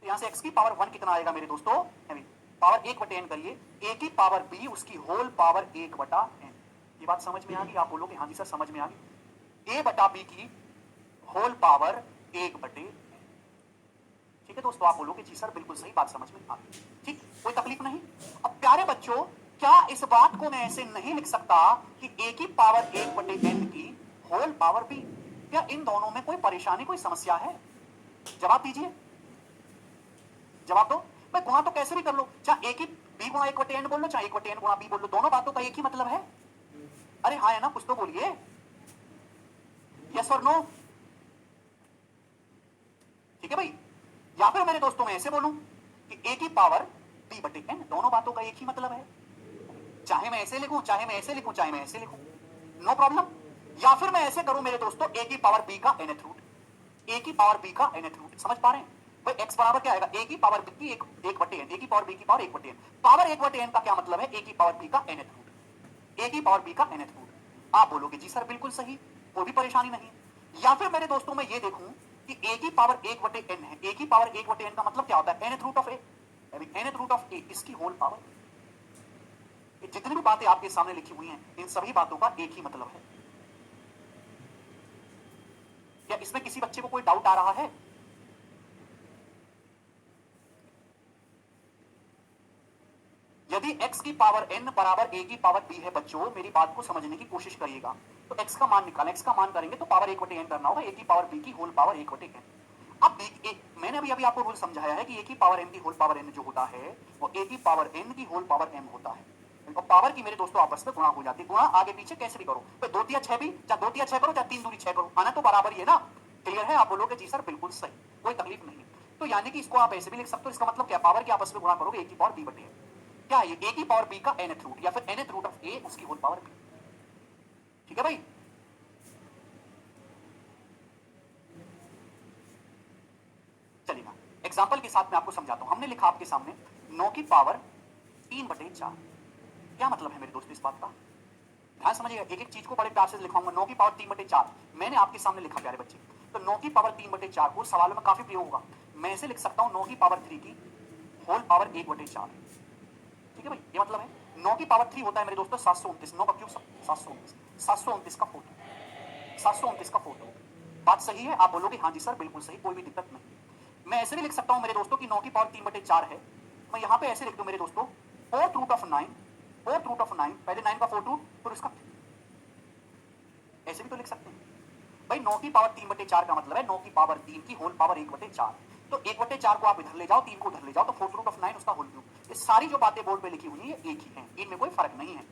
यहां से x की पावर 1 कितना आएगा मेरे दोस्तों, पावर 1 बटे n करिए, a की पावर b उसकी होल पावर 1 बटा n। ये बात समझ में आ गई? आप बोलोगे हाँ जी सर समझ में आ गई। a बटा b की होल पावर 1 बटे n। ठीक है दोस्तों, आप बोलोगे जी सर बिल्कुल सही बात समझ में आ गई। ठीक, कोई तकलीफ नहीं। अब प्यारे बच्चों, क्या इस बात को मैं ऐसे नहीं लिख सकता कि a की पावर 1 बटे n की होल पावर b? क्या इन दोनों में कोई परेशानी, कोई समस्या है? जवाब दीजिए, जवाब दो। भाई गुणा तो कैसे भी कर लो, चाहे a की b गुणा 1 बटे n बोल लो, चाहे 1 बटे n गुणा b बोल लो, दोनों बातों का एक ही मतलब है। अरे हाँ है ना, कुछ तो बोलिए, यस और नो। ठीक है भाई, या फिर मेरे दोस्तों मैं ऐसे बोलूं कि a की पावर b बटे n, दोनों बातों का एक ही मतलब है। चाहे मैं ऐसे लिखूं, चाहे मैं ऐसे लिखूं, चाहे मैं ऐसे लिखूं, नो प्रॉब्लम। या फिर मैं ऐसे करूं मेरे दोस्तों, a की पावर b का nth रूट, a की पावर b का nth रूट। समझ पा रहे हैं भाई? x बराबर क्या आएगा, a की पावर b की 1 बटे n, a की पावर b की पावर 1 बटे n। पावर 1 बटे n का क्या मतलब है, a की पावर b का nth रूट, a की पावर b का nth रूट। आप बोलोगे जी सर बिल्कुल सही, कोई भी परेशानी नहीं। या फिर मेरे दोस्तों मैं ये देखूं कि a की पावर 1 बटे n है, a की पावर 1 बटे n का मतलब क्या होता है, nth root of a, nth root of a, इसकी होल पावर। जितनी भी बातें आपके सामने लिखी हुई हैं, इन सभी बातों का एक ही मतलब है। क्या इसमें किसी बच्चे को कोई डाउट आ रहा है? यदि x की पावर n बराबर a की पावर b है बच्चों, मेरी बात को समझने की कोशिश करिएगा। तो x का मान निकालें, x का मान करेंगे तो पावर 1 बटे n करना होगा, a की पावर b की होल पावर 1 बटे n। अब मैंने अभी आपको रूल समझाया है कि a की पावर n की होल पावर n जो होता है वो a की पावर n की होल पावर m होता है। और पावर की मेरे दोस्तों आपस में गुणा हो जाती है। गुणा आगे पीछे कैसे भी करो, तो 2 तिया 6 भी, चाहे 2 तिया 6 करो, चाहे 3 दूनी 6 करो, आना तो बराबर ही है ना। क्लियर है? आप बोलोगे जी सर बिल्कुल सही, कोई तकलीफ नहीं। तो यानी कि इसको आप ऐसे भी लिख सकते हो, इसका मतलब क्या, पावर की आपस में गुणा करोगे, a की पावर b बटे n। क्या है ये, a की पावर b का nth रूट या फिर nth रूट ऑफ a उसकी होल पावर b। ठीक है भाई? चलिए एग्जांपल के साथ मैं आपको समझाता हूं। हमने लिखा आपके सामने 9 की पावर 3 बटे 4। क्या मतलब है मेरे दोस्त इस बात का? ध्यान समझिएगा, एक एक चीज को बड़े प्यार से लिखाऊंगा। 9 की पावर 3 बटे 4 मैंने आपके सामने लिखा प्यारे बच्चे। तो 9 की पावर 3 बटे 4 को सवालों में काफी प्रयोग होगा। मैं ऐसे लिख सकता हूं 9 की पावर 3 की होल पावर 1 बटे 4। ठीक है भाई, ये मतलब है 9 की पावर 3 होता है मेरे दोस्तों 729, 9 का क्यूब 729, 729 का फोटो, 729 का फोटो। बात सही है? आप बोलोगे हाँ जी सर बिल्कुल सही, कोई भी दिक्कत नहीं। मैं ऐसे भी लिख सकता हूं मेरे दोस्तों कि 9 की पावर 3 बटे 4 है, मैं यहां पे ऐसे लिख दूं मेरे दोस्तों, fourth root of 9, fourth root of 9, पहले 9 का फोर्थ रूट फिर उसका, ऐसे भी तो लिख सकते हैं भाई। 9 की पावर 3 बटे 4 का मतलब है 9 की पावर 3 की होल पावर 1 बटे 4। तो 1 बटे 4 को आप इधर ले जाओ, 3 को उधर ले जाओ, तो फोर्थ रूट ऑफ 9 उसका होल क्यूब। ये सारी जो बातें बोर्ड पे लिखी हुई है ये एक ही हैं, इनमें कोई फर्क नहीं है।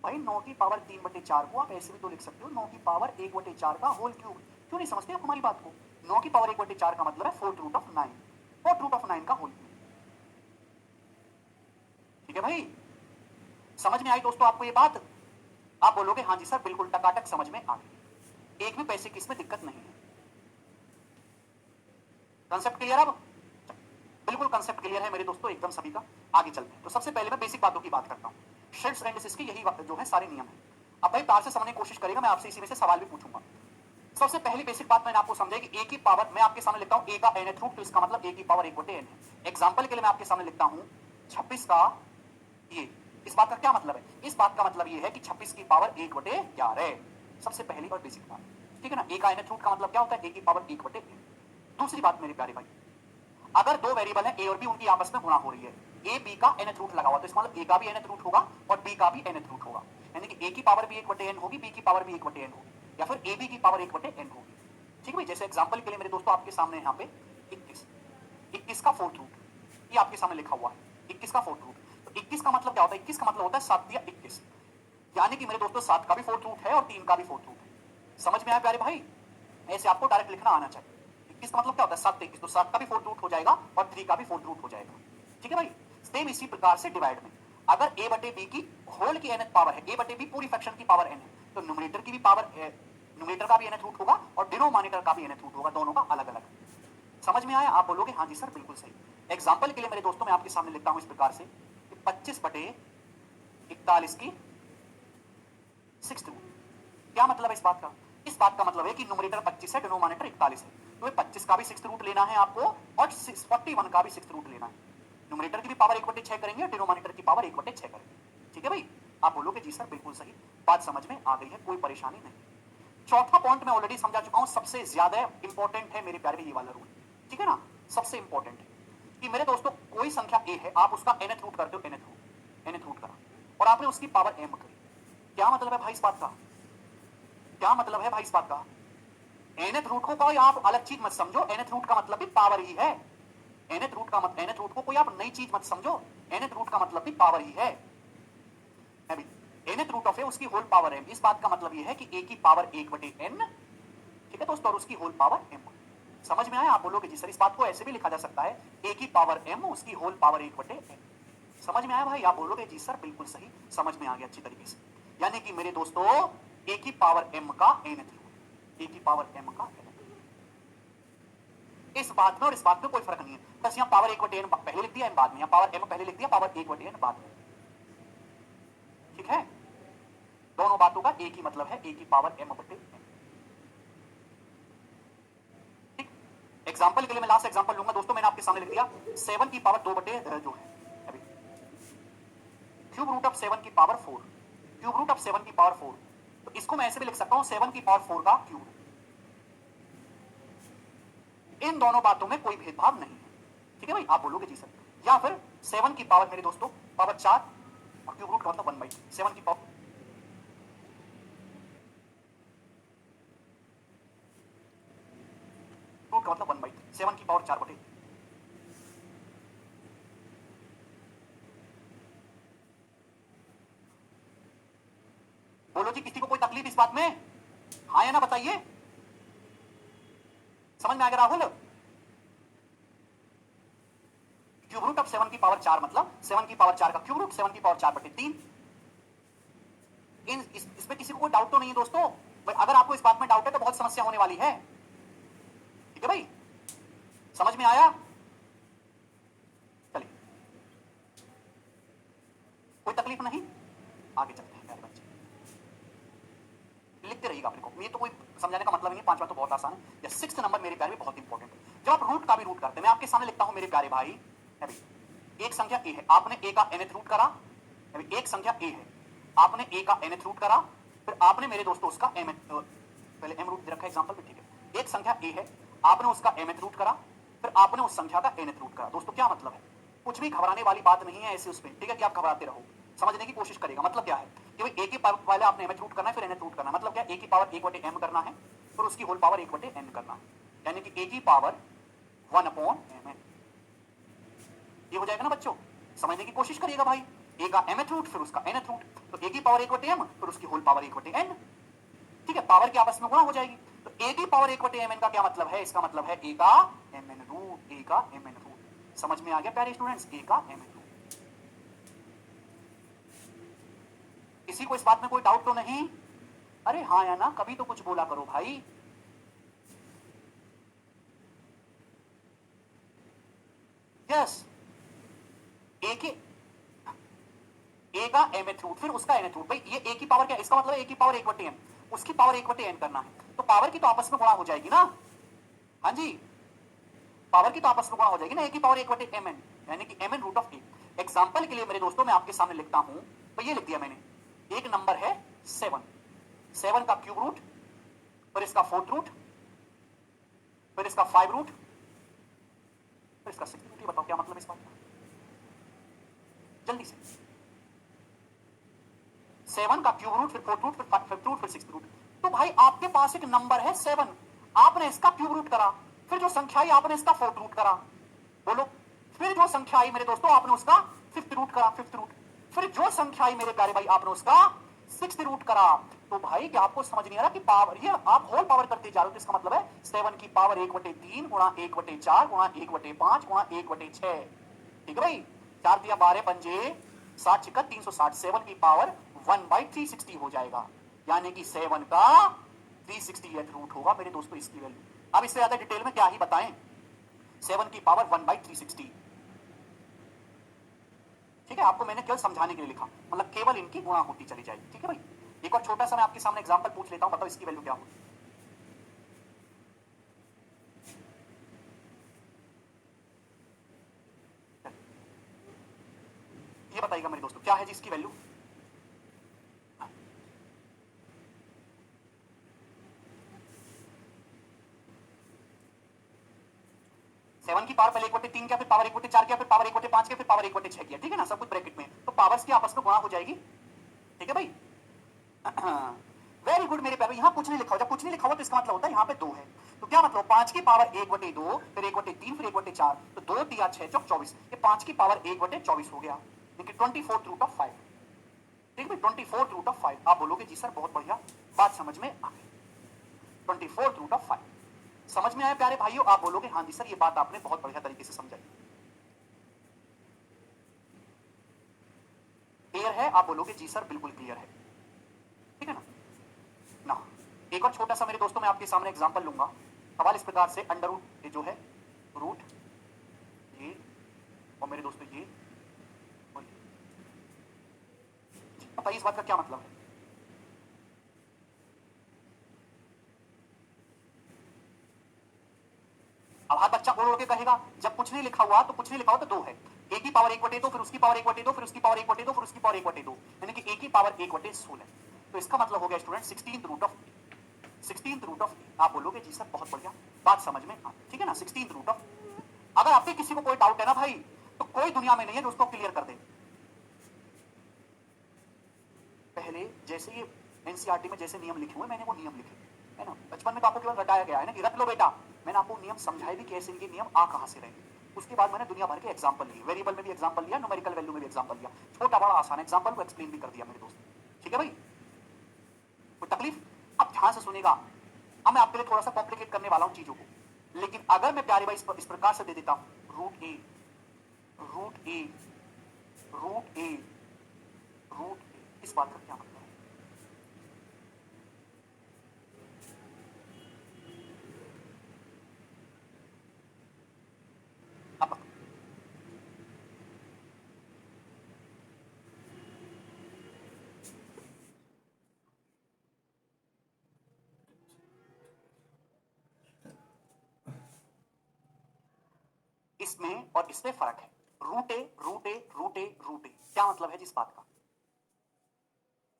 भाई 9 की पावर 3 बटे 4 को आप ऐसे भी तो लिख सकते हो 9 की पावर 1 बटे 4 का होल क्यूब। क्यों नहीं समझते आप हमारी बात को? 9 की पावर 1 बटे 4 का मतलब है fourth root of 9, fourth root of 9 का होल क्यूब। ठीक है भाई, समझ में आई दोस्तों आपको ये बात? आप बोलोगे हाँ जी सर बिल्कुल टकाटक समझ में आ गई, एक भी पैसे की इसमें दिक्कत नहीं है। Concept clear? अब बिल्कुल कंसेप्ट क्लियर है मेरे दोस्तों एकदम सभी का। आगे चलते हैं। तो सबसे पहले मैं बेसिक बातों की बात करता हूं। शेड्स एंड डिसीज के यही जो है सारे नियम है। अब भाई प्यार से समझने की कोशिश करेगा, मैं आपसे इसी में से सवाल भी पूछूंगा। सबसे पहली बेसिक बात मैंने आपको समझाई कि a की पावर, मैं आपके सामने लिखता हूं a का nth रूट, तो इसका मतलब a की पावर 1 बटे n है। एग्जांपल के लिए मैं आपके सामने लिखता हूं 26 का ये। इस बात का क्या मतलब है? इस बात का मतलब ये है कि 26 की पावर 1 बटे 11। सबसे पहली और बेसिक बात, ठीक है ना। a का nth रूट का मतलब क्या होता है, a की पावर 1 बटे n। दूसरी बात मेरे प्यारे भाई, अगर दो वेरिएबल है a और b, उनकी आपस में गुणा हो रही है, a b का nth रूट लगा हुआ, तो इसका मतलब a का भी nth रूट होगा और b का भी nth रूट होगा। यानी कि a की पावर भी 1 बटे n होगी, b की पावर भी 1 बटे n होगी, या फिर ab की पावर 1 बटे n होगी। ठीक है भाई? जैसे एग्जांपल के लिए मेरे दोस्तों आपके सामने यहाँ पे 21 का फोर्थ रूट, ये आपके सामने लिखा हुआ है 21 का फोर्थ रूट। तो 21 का मतलब क्या होता है? 21 का मतलब होता है 7 या 21, यानी कि मेरे दोस्तों 7 का भी फोर्थ रूट है और 3 का भी फोर्थ रूट है। समझ में आया प्यारे भाई? ऐसे आपको डायरेक्ट लिखना आना चाहिए। 21 का मतलब क्या होता है? 7 21, तो 7 का भी फोर्थ रूट हो जाएगा और 3 का भी फोर्थ रूट हो जाएगा। ठीक है भाई? सेम इसी प्रकार से डिवाइड में, अगर a बटे b की होल की nth पावर है, a बटे b पूरी फ्रैक्शन की पावर n है, तो न्यूमरेटर की भी पावर, न्यूमरेटर का भी nth रूट होगा और डिनोमिनेटर का भी nth रूट होगा, दोनों का अलग अलग। समझ में आया? आप बोलोगे हाँ जी सर बिल्कुल सही। एग्जांपल के लिए मेरे दोस्तों मैं आपके सामने लिखता हूं इस प्रकार से कि 25 बटे 41 की 6th रूट। क्या मतलब है इस बात का? इस बात का मतलब है कि न्यूमरेटर 25 है, डिनोमिनेटर 41 है, तो 25 का भी 6th रूट लेना है आपको और 41 का भी 6th रूट लेना है। न्यूमरेटर की भी पावर 1/6 करेंगे, डिनोमिनेटर की पावर 1/6 करेंगे। ठीक है भाई, आप बोलोगे जी सर बिल्कुल सही, बात समझ में आ गई है, कोई परेशानी नहीं। चौथा पॉइंट मैं ऑलरेडी समझा चुका हूं, सबसे ज्यादा इंपॉर्टेंट है मेरे प्यारे, ये वाला रूल। ठीक है ना, सबसे इंपॉर्टेंट है कि मेरे दोस्तों कोई संख्या ए है, आप उसका nth रूट करते हो, nth रूट करा और आपने उसकी पावर m करी। क्या मतलब है भाई इस बात का? क्या मतलब है भाई इस बात का? nth रूट को कोई आप अलग चीज मत समझो, nth रूट का मतलब भी पावर ही है। nth रूट का मतलब, nth रूट को कोई आप नई चीज मत समझो, nth रूट का मतलब भी पावर ही है। अभी nth रूट ऑफ ए उसकी होल पावर m, इस बात का मतलब ये है कि a की पावर 1/n, ठीक है दोस्तों, और उसकी होल पावर m। समझ में आया? आप बोलोगे जी सर इस बात को ऐसे भी लिखा जा सकता है, a की पावर m उसकी होल पावर 1/n। समझ में आया भाई? आप बोलोगे जी सर बिल्कुल सही, समझ में आ गया अच्छी तरीके से। यानी कि मेरे दोस्तों a की पावर m का nth रूट, a की पावर m का nth रूट। इस बात में और इस बात में कोई फर्क नहीं है, बस यहाँ पावर 1/n पहले लिख दिया, n बाद में, यहाँ पावर m पहले लिख दिया, पावर 1/n बाद में। ठीक है, दोनों बातों का एक ही मतलब है, a की पावर m/n। ठीक, एग्जांपल के लिए मैं लास्ट एग्जांपल लूंगा दोस्तों, मैंने आपके सामने लिख दिया 7 की पावर 2 बटे जो है अभी क्यूब रूट ऑफ 7 की पावर 4, क्यूब रूट ऑफ 7 की पावर 4, तो इसको मैं ऐसे भी लिख सकता हूं 7 की पावर 4 का क्यूब। इन दोनों बातों में कोई भेदभाव नहीं है। ठीक है भाई, आप बोलोगे जी सर, या फिर 7 की पावर मेरे दोस्तों पावर 4 और क्यूब रूट का मतलब 1/7 की पावर, रूट का मतलब 1/7 की पावर 4 बटे। बोलो जी किसी को कोई तकलीफ इस बात में? हाँ या ना बताइए, समझ में आ गया राहुल? क्यूब रूट ऑफ 7 की पावर 4 मतलब 7 की पावर 4 का क्यूब रूट, 7 की पावर 4/3। इसमें किसी को कोई डाउट तो नहीं है दोस्तों? भाई अगर आपको इस बात में डाउट है तो बहुत समस्या होने वाली है। ठीक है भाई, समझ में आया? चलिए, कोई तकलीफ नहीं, आगे चलते हैं प्यारे बच्चे, लिखते रहिएगा अपने को, ये तो कोई समझाने का मतलब नहीं है, 5वां तो बहुत आसान है। या 6th नंबर मेरे प्यारे बहुत इंपॉर्टेंट है, जब आप रूट का भी रूट करते हैं, मैं आपके सामने लिखता हूं मेरे प्यारे भाई, अभी एक संख्या ए है, आपने ए का nth रूट करा, अभी एक संख्या ए है, आपने ए का nth रूट करा, फिर आपने मेरे दोस्तों उसका पहले m रूट दे रखा है एग्जांपल में, ठीक है, एक संख्या ए है, आपने उसका mth रूट करा, फिर आपने उस संख्या का nth रूट करा। दोस्तों क्या मतलब है? कुछ भी घबराने वाली बात नहीं है ऐसे उसमें, ठीक है, कि आप घबराते रहो, समझने की कोशिश करेगा। मतलब क्या है कि भाई ए की पावर पहले आपने mth रूट करना है, फिर nth रूट करना है, मतलब क्या, ए की पावर 1/m करना है, फिर उसकी होल पावर 1/n करना है, यानी कि ए की पावर 1/mn। ये हो जाएगा ना बच्चों? समझने की कोशिश करिएगा भाई, ए का mth रूट फिर उसका nth रूट, तो ए की पावर 1/m फिर उसकी होल पावर 1/n। ठीक है, पावर की आपस में गुणा हो जाएगी, तो ए की पावर 1/mn का क्या मतलब है? इसका मतलब है ए का mn रूट, ए का mn रूट। समझ में आ गया प्यारे स्टूडेंट्स, ए का mn रूट। किसी को इस बात में कोई डाउट तो नहीं? अरे हाँ या ना, कभी तो कुछ बोला करो भाई। यस, ए के ए का mth रूट फिर उसका nth रूट, भाई ये ए की पावर क्या, इसका मतलब ए की पावर 1/m, उसकी पावर 1/n करना है, तो पावर की तो आपस में गुणा हो जाएगी ना। हाँ जी, पावर की तो आपस में गुणा हो जाएगी ना, ए की पावर 1/mn, यानी कि mn root of a. Example के लिए मेरे दोस्तों मैं आपके सामने लिखता हूं, तो ये लिख दिया मैंने, एक नंबर है 7, 7 का क्यूब रूट, फिर इसका 4th रूट, फिर इसका 5 रूट, फिर इसका 6th रूट। ये बताओ क्या मतलब इस बात का? जल्दी से, 7 का क्यूब रूट, फिर 4th रूट, फिर 5th रूट, फिर 6th रूट। तो भाई आपके पास एक नंबर है 7, आपने इसका क्यूब रूट करा, फिर जो संख्या आई आपने इसका 4th रूट करा, बोलो, फिर जो संख्या आई मेरे दोस्तों आपने उसका 5th रूट करा, 5th रूट, फिर जो संख्या आई मेरे प्यारे भाई आपने उसका 6th रूट करा। तो भाई क्या आपको समझ नहीं आ रहा कि पावर, ये आप होल पावर करते जा रहे हो, तो इसका मतलब है 7 की पावर 1/3 गुणा 1/4 गुणा 1/5 गुणा 1/6। ठीक है भाई, 4 दिया 12 पंजे 60 छिक्का 360, 7 की पावर 1/360 हो जाएगा, यानी कि 7 का 360th रूट होगा मेरे दोस्तों इसकी वैल्यू। अब इससे ज्यादा डिटेल में क्या ही बताएं, 7 की पावर 1/360। ठीक ठीक है, आपको मैंने केवल समझाने के लिए लिखा, मतलब केवल इनकी गुणा होती चली जाएगी। ठीक है भाई, एक और छोटा सा मैं आपके सामने एग्जांपल पूछ लेता हूं, बताओ इसकी वैल्यू क्या होगी। ये बताइएगा मेरे दोस्तों क्या है जी इसकी वैल्यू। 7 की पावर पहले 1/3 किया, फिर पावर 1/4 किया, फिर पावर 1/5 किया, फिर पावर 1/6 किया। ठीक है ना, सब कुछ ब्रैकेट में, तो पावर्स की आपस में गुणा हो जाएगी। ठीक है भाई, वेरी गुड मेरे प्यारे। यहाँ कुछ नहीं लिखा हो, जब कुछ नहीं लिखा हो तो इसका मतलब होता है यहाँ पे 2 है। तो क्या मतलब 5 की पावर 1/2, फिर 1/3, फिर 1/4, तो 2 तिया 6 चौक 24, ये 5 की पावर 1/24 हो गया, देखिए 24th रूट ऑफ 5। ठीक है, 24th रूट ऑफ 5। आप बोलोगे जी सर बहुत बढ़िया, बात समझ में आ गई। 24th रूट ऑफ 5 समझ में आया प्यारे भाइयों। आप बोलोगे हाँ जी सर ये बात आपने बहुत बढ़िया तरीके से समझाई। क्लियर है? आप बोलोगे जी सर बिल्कुल क्लियर है। ठीक है ना। ना एक और छोटा सा मेरे दोस्तों मैं आपके सामने एग्जांपल लूंगा। सवाल इस प्रकार से, अंडर रूट ये जो है रूट ये और मेरे दोस्तों ये और ये, बताइए इस बात का क्या मतलब है। अब हर बच्चा ओढ़ के कहेगा जब कुछ नहीं लिखा हुआ तो कुछ नहीं लिखा हुआ तो 2 है, ए की पावर 1/2, फिर उसकी पावर 1/2, फिर उसकी पावर 1/2, फिर उसकी पावर 1/2, यानी कि ए की पावर 1/16। तो इसका मतलब हो गया student 16th root of 16th root of. आप बोलोगे जी सर बहुत बढ़िया, बात समझ में आ, ठीक है ना। 16th root of. अगर आपके किसी को कोई डाउट है ना भाई, तो कोई दुनिया में नहीं है जो उसको क्लियर कर दे। पहले जैसे ये एनसीईआरटी में जैसे नियम लिखे हुए मैंने वो नियम लिखे, है ना। बचपन में तो आपको केवल रटाया गया है ना कि रट लो बेटा, मैंने आपको नियम समझाए भी कैसे इनके नियम आ कहां से रहे। उसके बाद मैंने दुनिया भर के एग्जांपल लिए, वेरिएबल में भी एग्जांपल लिया, न्यूमेरिकल वैल्यू में भी एग्जांपल लिया, छोटा बड़ा आसान एग्जांपल को एक्सप्लेन भी कर दिया मेरे दोस्त। ठीक है भाई, कोई तकलीफ? अब ध्यान से सुनेगा, अब मैं आपके लिए थोड़ा सा कॉम्प्लिकेट करने वाला हूं चीजों को, लेकिन अगर मैं प्यारे भाई इस प्रकार से दे देता हूं रूट ए रूट ए रूट ए रूट ए, इस बात का क्या मतलब है। अब इसमें और इसमें फर्क है। रूट ए रूट ए रूट ए रूट ए, क्या मतलब है जिस बात का।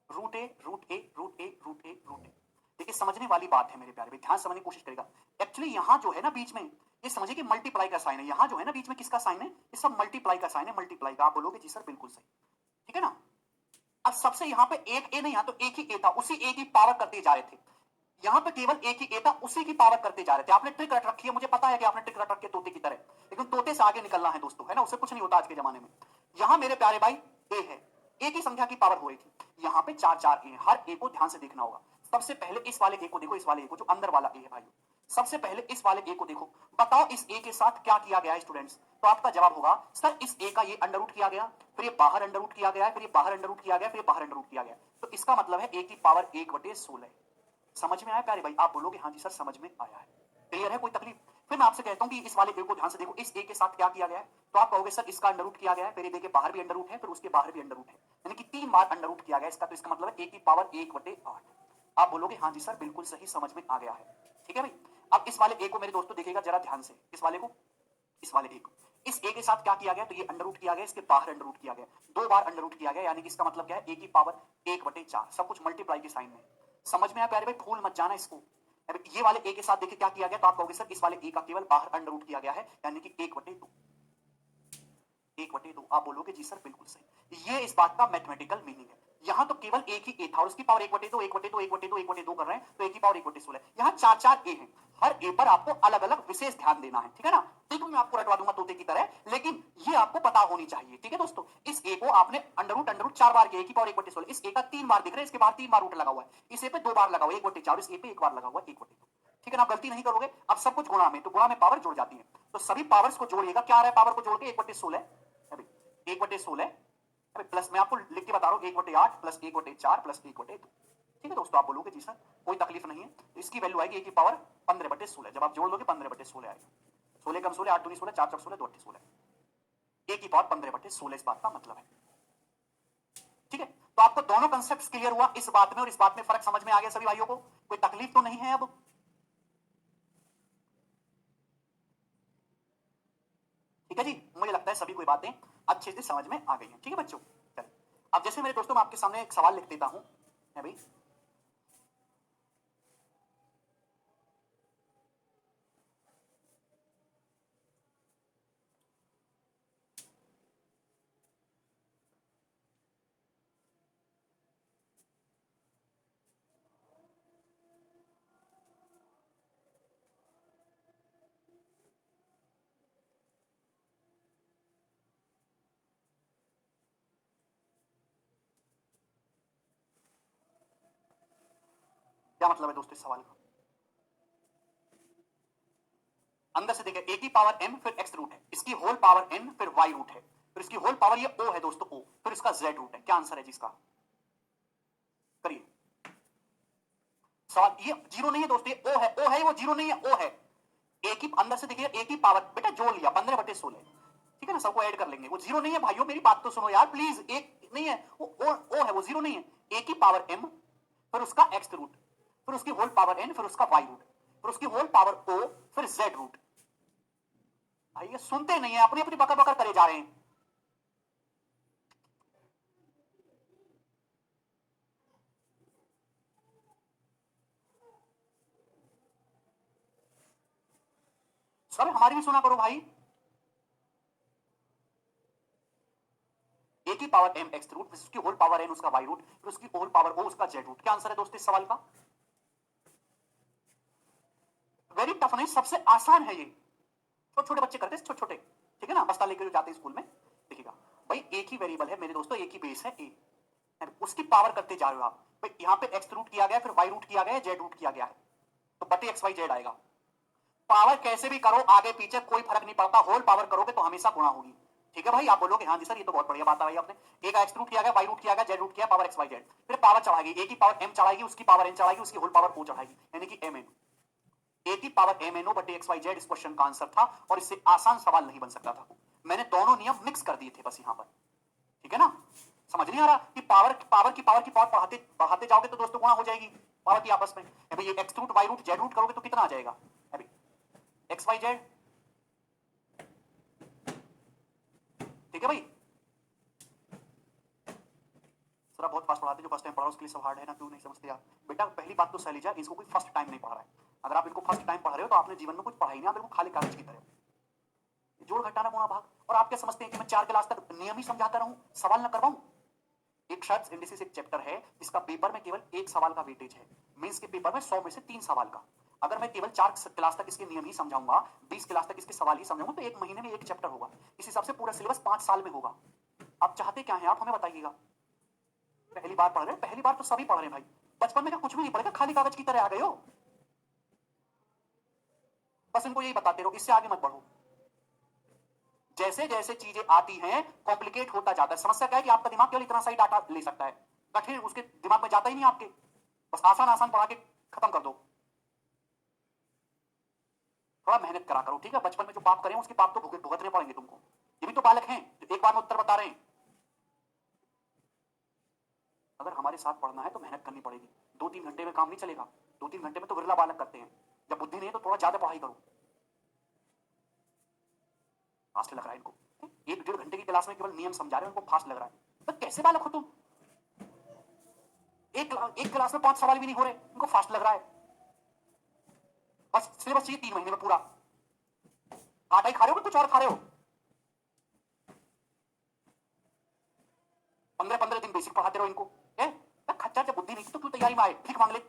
रूट ए रूट ए रूट ए रूट ए रूट ए, देखिए समझने वाली बात है मेरे प्यारे भाई, ध्यान समझने की कोशिश करेगा। एक्चुअली यहां जो है ना बीच में, ये समझिए कि मल्टीप्लाई का साइन है, यहां जो है ना बीच में किसका साइन है, ये सब मल्टीप्लाई का साइन है, मल्टीप्लाई का। आप बोलोगे जी सर बिल्कुल सही, ठीक है ना। अब सबसे यहां पे एक ए नहीं, यहां तो एक ही ए था, उसी ए की पावर करते जा रहे थे। यहां पे केवल एक ही ए था, उसी की पावर करते जा रहे थे। आपने ट्रिक रट रखी है, मुझे पता है कि आपने ट्रिक रट रखी है तोते की तरह, लेकिन तोते से आगे निकलना है दोस्तों, है ना, उससे कुछ नहीं होता आज के जमाने में। यहां मेरे प्यारे भाई ए है, ए की संख्या की पावर हो रही थी, यहां पे चार चार ए, हर ए को ध्यान से देखना होगा। सबसे पहले इस वाले ए को देखो, इस वाले ए को जो अंदर वाला ए है भाई, सबसे पहले इस वाले ए को देखो, बताओ इस ए के साथ क्या किया गया है स्टूडेंट्स। तो आपका जवाब होगा सर इस ए का ये अंडर रूट किया गया, फिर ये बाहर अंडर रूट किया गया, फिर ये बाहर अंडर रूट किया गया, फिर ये बाहर अंडर रूट किया गया। तो इसका मतलब है ए की पावर 1/16। समझ में आया प्यारे भाई? आप बोलोगे हाँ जी सर समझ में आया है। क्लियर है? कोई तकलीफ? फिर मैं आपसे कहता हूं कि इस वाले ए को ध्यान से देखो, इस ए के साथ क्या किया गया है। तो आप कहोगे सर इसका अंडर रूट किया गया है, फिर ये देखिए बाहर भी अंडर रूट है, फिर उसके बाहर भी अंडर रूट है, यानी कि 3 बार अंडर रूट किया गया इसका। तो इसका मतलब है ए की पावर 1/8। आप बोलोगे हाँ जी सर बिल्कुल सही, समझ में आ गया है। ठीक है भाई, अब इस वाले ए को मेरे दोस्तों देखिएगा जरा ध्यान से, इस वाले को, इस वाले ए को, इस ए के साथ क्या किया गया, तो ये अंडर रूट किया गया, इसके बाहर अंडर रूट किया गया, 2 बार अंडर रूट किया गया, यानी कि इसका मतलब क्या है ए की पावर 1/4, सब कुछ मल्टीप्लाई के साइन में। समझ में आया प्यारे भाई? भूल मत जाना इसको। ये वाले ए के साथ देखिए क्या किया गया, तो आप कहोगे सर इस वाले ए का केवल बाहर अंडर रूट किया गया है, यानी कि 1/2, 1/2। आप बोलोगे जी सर बिल्कुल सही, ये इस बात का मैथमेटिकल मीनिंग है। यहां तो केवल एक ही ए था और उसकी पावर 1/2 1/2 1/2 1/2 कर रहे हैं, तो ए की पावर 1/16। यहां चार चार ए हैं, हर ए पर आपको अलग अलग विशेष ध्यान देना है, ठीक है ना। ठीक, मैं आपको रटवा दूंगा तोते की तरह, लेकिन ये आपको पता होनी चाहिए। ठीक है दोस्तों, इस ए को आपने अंडर रूट 4 बार किया, ए की पावर 1/16, इस ए का 3 बार दिख रहा है, इसके बाहर 3 बार रूट लगा हुआ है, इस ए पे 2 बार लगा हुआ है 1/4, इस ए पे 1 बार लगा हुआ है 1/2। ठीक है ना, आप गलती नहीं करोगे। अब सब कुछ गुणा में, तो गुणा में पावर जुड़ जाती है, तो सभी पावर्स को जोड़िएगा, क्या आ रहा है पावर को जोड़ के 1/16, 1/16, प्लस मैं आपको लिख के बता रहा हूं 1/8 प्लस 1/4 प्लस 1/2। ठीक है दोस्तों, आप बोलोगे जी सर कोई तकलीफ नहीं है, तो इसकी वैल्यू आएगी ए की पावर 15/16, जब आप जोड़ लोगे 15/16 आएगा। 16 कम 16 8 दूनी 16 4 चौक 16 2 8 16, ए की पावर 15/16, इस बात का मतलब है। ठीक है, तो आपको दोनों कंसेप्ट क्लियर हुआ इस बात में और इस बात में फर्क समझ में आ गया सभी भाइयों को? कोई तकलीफ तो नहीं है अब? ठीक है जी, मुझे लगता है सभी कोई बातें अच्छे से समझ में आ गई हैं। ठीक है बच्चों, चलिए अब जैसे मेरे दोस्तों मैं आपके सामने एक सवाल लिख देता हूं, है भाई। क्या मतलब है दोस्तों इस सवाल का? अंदर से देखिए, ए की पावर एम फिर एक्स रूट है, इसकी होल पावर एन फिर वाई रूट है, फिर इसकी होल पावर ये ओ है दोस्तों, ओ फिर इसका जेड रूट है। क्या आंसर है जिसका? करिए सवाल। ये जीरो नहीं है दोस्तों, ये ओ है, ओ है, वो जीरो नहीं है, ओ है। ए की अंदर से देखिए, ए की पावर बेटा जोड़ लिया 15/16, ठीक है ना, सबको ऐड कर लेंगे। वो जीरो नहीं है भाइयों, मेरी बात तो सुनो यार प्लीज, एक नहीं है वो, ओ है, वो जीरो नहीं है। ए की पावर एम फिर उसका एक्स रूट फिर उसकी होल पावर एन फिर उसका वाई रूट फिर उसकी होल पावर ओ फिर जेड रूट। भाई ये सुनते नहीं है, अपनी अपनी बकर बकर करे जा रहे हैं। सब हमारी भी सुना करो भाई। ए की पावर एम एक्स रूट फिर उसकी होल पावर एन उसका वाई रूट फिर उसकी होल पावर ओ उसका जेड रूट। क्या आंसर है दोस्तों इस सवाल का? वेरी टफ नहीं, सबसे आसान है ये, छोटे छोटे बच्चे करते हैं, छोटे छोटे, ठीक है ना, बस्ता लेकर जो जाते हैं स्कूल में। देखिएगा भाई, एक ही वेरिएबल है मेरे दोस्तों, एक ही बेस है ए, उसकी पावर करते जा रहे हो आप भाई। यहाँ पे एक्स रूट किया गया, फिर वाई रूट किया गया, जेड रूट किया गया है, तो बटे एक्स वाई जेड आएगा। पावर कैसे भी करो आगे पीछे कोई फर्क नहीं पड़ता, होल पावर करोगे तो हमेशा गुणा होगी। ठीक है भाई, आप बोलोगे हाँ जी सर ये तो बहुत बढ़िया बात है आपने, एक एक्स रूट किया गया, वाई रूट किया गया, जेड रूट किया, पावर एक्स वाई जेड, फिर पावर चढ़ाएगी, ए की पावर एम चढ़ाएगी, उसकी पावर एन चढ़ाएगी, उसकी होल पावर ओ चढ़ाएगी, यानी कि एम एन। ए की पावर एम एन ओ बटे एक्स वाई जेड इस क्वेश्चन का आंसर था, और इससे आसान सवाल नहीं बन सकता था। मैंने दोनों नियम मिक्स कर दिए थे बस यहां पर, ठीक है ना। समझ नहीं आ रहा कि पावर बढ़ाते बढ़ाते जाओगे तो दोस्तों गुणा हो जाएगी पावर की आपस में। अभी ये x root y root z root करोगे तो कितना आ जाएगा? अभी एक्स वाई जेड, ठीक है भाई। सर आप बहुत फास्ट पढ़ाते, जो फर्स्ट टाइम पढ़ा उसके लिए सब हार्ड है ना, क्यों नहीं समझते आप? बेटा पहली बात तो सह लीजिए, इसको कोई फर्स्ट टाइम नहीं पढ़ रहा है। अगर आप इनको फर्स्ट टाइम पढ़ रहे हो तो आपने जीवन में कुछ पढ़ा ही नहीं, आप बिल्कुल खाली कागज की तरह, जोड़ घटाना गुणा भाग। और आप क्या समझते हैं कि मैं 4 क्लास तक नियम ही समझाता रहूं, सवाल ना करवाऊं? एक शर्ट्स इंडिसेस एक चैप्टर है जिसका पेपर में केवल एक सवाल का वेटेज है, मेंस के पेपर में 100 में से 3 सवाल का। अगर मैं केवल 4 क्लास तक इसके नियम ही समझाऊंगा, 20 क्लास तक इसके सवाल ही समझाऊंगा, तो एक महीने में एक चैप्टर होगा। इस हिसाब से पूरा सिलेबस 5 साल में होगा। आप चाहते क्या है, आप हमें बताइएगा। पहली बार पढ़ रहे हैं, पहली बार तो सभी पढ़ रहे हैं भाई, बचपन में क्या कुछ भी नहीं पढ़ेगा, खाली कागज की तरह आ गए हो। बस इनको यही बताते रहो, इससे आगे मत बढ़ो। जैसे जैसे चीजें आती हैं कॉम्प्लिकेट होता जाता है। समस्या क्या है कि आपका दिमाग केवल इतना सही डाटा ले सकता है, कठिन उसके दिमाग में जाता ही नहीं आपके। बस आसान आसान पढ़ा के खत्म कर दो। थोड़ा मेहनत करा करो, ठीक है। बचपन में जो पाप करें उसके पाप तो भुगतने पड़ेंगे तुमको। ये भी तो बालक हैं जो एक बार में उत्तर बता रहे हैं। अगर हमारे साथ पढ़ना है तो मेहनत करनी पड़ेगी, 2-3 घंटे में काम नहीं चलेगा। 2-3 घंटे में तो विरला बालक करते हैं, जब बुद्धि नहीं है तो थोड़ा ज्यादा पढ़ाई करो। फास्ट लग रहा है इनको, 1-1.5 घंटे की क्लास में केवल नियम समझा रहे हैं, उनको फास्ट लग रहा है। तो कैसे बालक हो तुम? एक क्लास में 5 सवाल भी नहीं हो रहे, इनको फास्ट लग रहा है। बस सिलेबस चाहिए 3 महीने में पूरा। आटा ही खा रहे हो कि कुछ और खा रहे हो? 15-15 दिन बेसिक पढ़ाते रहो इनको। खच्चर, जब बुद्धि नहीं थी तो क्यों तैयारी में आए, भीख मांग ले।